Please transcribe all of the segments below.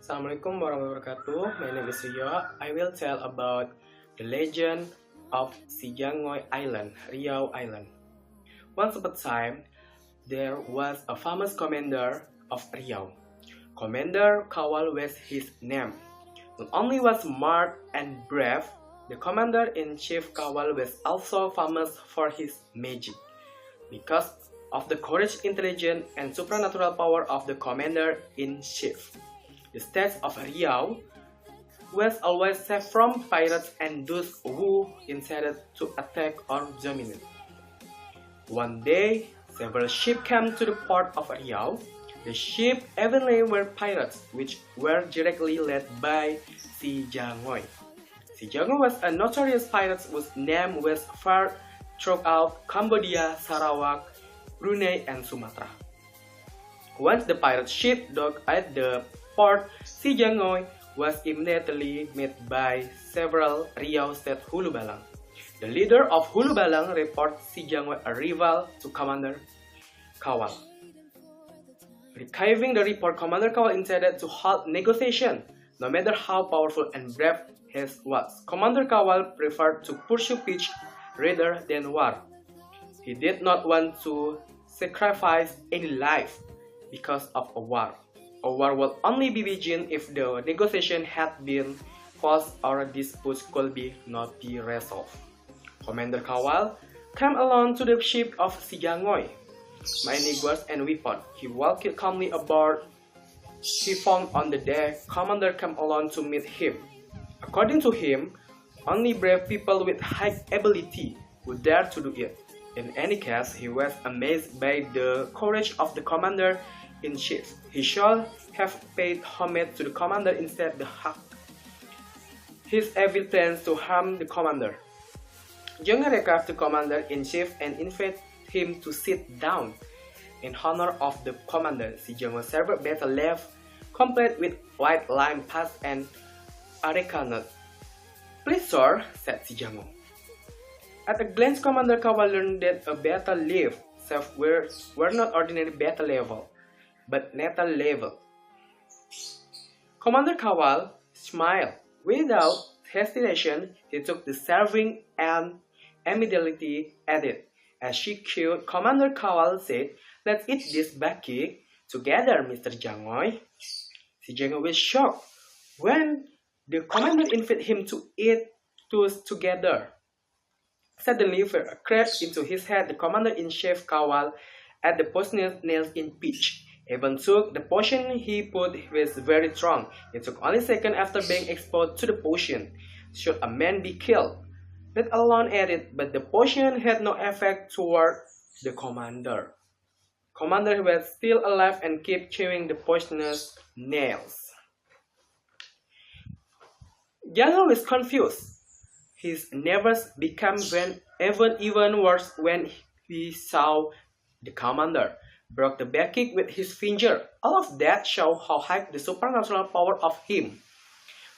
Assalamualaikum warahmatullahi wabarakatuh. My name is Riau. I will tell about the legend of Jangoi Island, Riau Island. Once upon a time, there was a famous commander of Riau. Commander Kawal was his name. Not only was smart and brave, the commander-in-chief Kawal was also famous for his magic. Because of the courage, intelligence, and supernatural power of the commander-in-chief, the state of Riau was always safe from pirates and those who intended to attack or dominate. One day, several ships came to the port of Riau. The ships evidently were pirates, which were directly led by Si Jangoi. Si Jangoi was a notorious pirate whose name was far throughout Cambodia, Sarawak, Brunei, and Sumatra. Once the pirate ship docked at the port, Si Jangoi was immediately met by several Riau state Hulu Balang. The leader of Hulu Balang reported Si Jangoi a rival to Commander Kawal. Retrieving the report, Commander Kawal intended to halt negotiation, no matter how powerful and brave he was. Commander Kawal preferred to pursue peace rather than war. He did not want to sacrifice any life because of a war. A war will only be begin if the negotiation had been paused or disputes could not be resolved. Commander Kawal came along to the ship of Si Jangoi. Mining guards and weapons. He walked calmly aboard. He found on the deck, Commander came along to meet him. According to him, only brave people with high ability would dare to do it. In any case, he was amazed by the courage of the commander-in-chief. He should have paid homage to the commander instead of hacked his evil plans to harm the commander. Jangoi required the commander-in-chief and invited him to sit down. In honor of the commander, Si Jangoi served battle leaf complete with white lime paste and areca nut. "Please, sir," said Si Jangoi. At a glance, Commander Kawal learned that a battle leaf were not ordinary battle level, but natal level. Commander Kawal smiled. Without hesitation, he took the serving and immediately ate it. As she chewed, Commander Kawal said, "Let's eat this baki together, Mr. Jangoi." Si Jangoi was shocked when the commander invited him to eat together. Suddenly, fear crept into his head. The commander-in-chief Kawal at the poisonous nails in pitch. Even took the potion he put was very strong. It took only seconds after being exposed to the potion. Should a man be killed? Let alone eat it, but the potion had no effect toward the commander. Commander was still alive and kept chewing the poisonous nails. Jangoi was confused. His nerves became even worse when he saw the commander broke the back kick with his finger. All of that showed how high the supernatural power of him.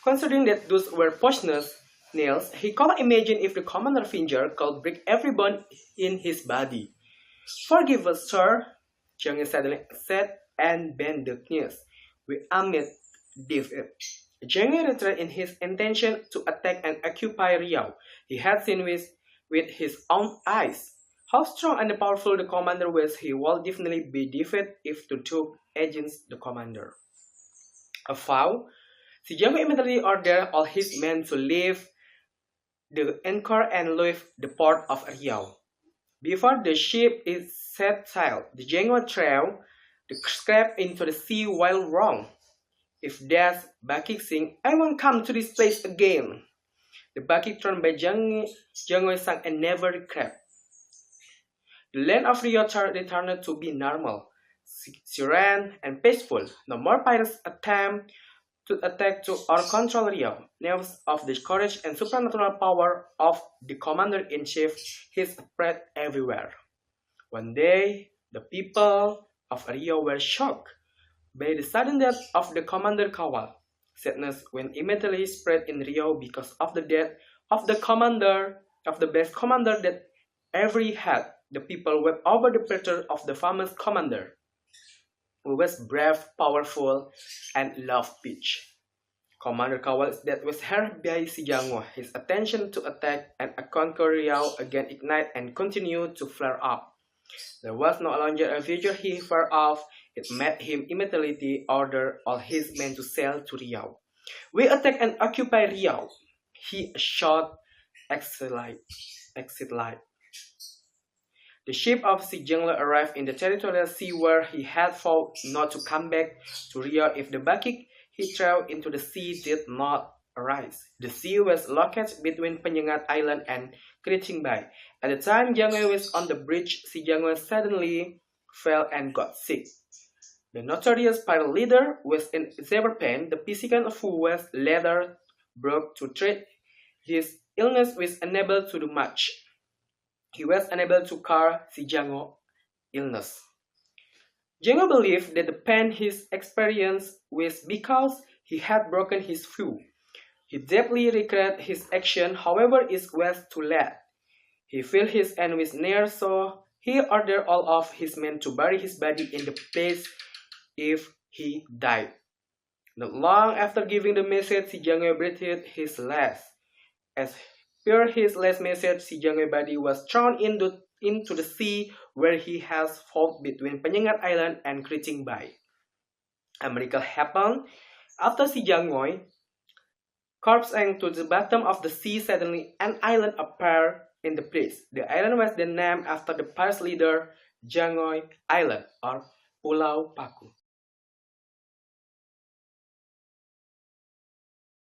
Considering that those were poisonous nails, he could imagine if the commander's finger could break every bone in his body. "Forgive us, sir," Jangoi suddenly said and bent the knees. "We admit defeat." Jangoi retreated in his intention to attack and occupy Riau. He had seen with his own eyes how strong and powerful the commander was. He would definitely be defeated if the took against the commander. A vow, Si Jangoi immediately ordered all his men to leave the anchor and leave the port of Riau. Before the ship is set sail, the Jangoi threw the scrap into the sea while wrong. "If that's Bakik sing, I won't come to this place again." The Bakik thrown by Jangoi sank and never recovered. The land of Riau returned to be normal, serene, and peaceful. No more pirates attempt to attack or control Riau. News of the courage and supernatural power of the commander-in-chief is spread everywhere. One day, the people of Riau were shocked by the sudden death of the Commander Kawal. Sadness went immediately spread in Riau because of the death of the best commander that ever had. The people wept over the departure of the famous commander. who was brave, powerful, and loved peace. Commander Kawal's death was heard by si Jangoi. His attention to attack and conquer Riau again ignited and continued to flare up. There was no longer a future he feared of. It made him immediately order all his men to sail to Riau. "We attack and occupy Riau," he shouted excitedly. The ship of Si Jangoi arrived in the territorial sea where he had vowed not to come back to Riau if the bucket he threw into the sea did not arise. The sea was located between Penyengat Island and Keriting Bay. At the time Jangoi was on the bridge, Si Jangoi suddenly fell and got sick. The notorious pirate leader was in severe pain. The physician who was later brought to treat his illness was unable to do much. He was unable to cure Si Jangoi's illness. Jangoi believed that the pain he experienced was because he had broken his vow. He deeply regretted his action, however it was too late. He felt his end was near, so he ordered all of his men to bury his body in the place if he died. Not long after giving the message, Si Jangoi breathed his last. As per his last message, Si Jangoi body was thrown into the sea where he has fought between Penyengat Island and Keriting Bay. A miracle happened. After Si Jangoi corpse sank to the bottom of the sea, suddenly an island appeared in the place. The island was then named after the pirate leader, Jangoi Island or Pulau Paku.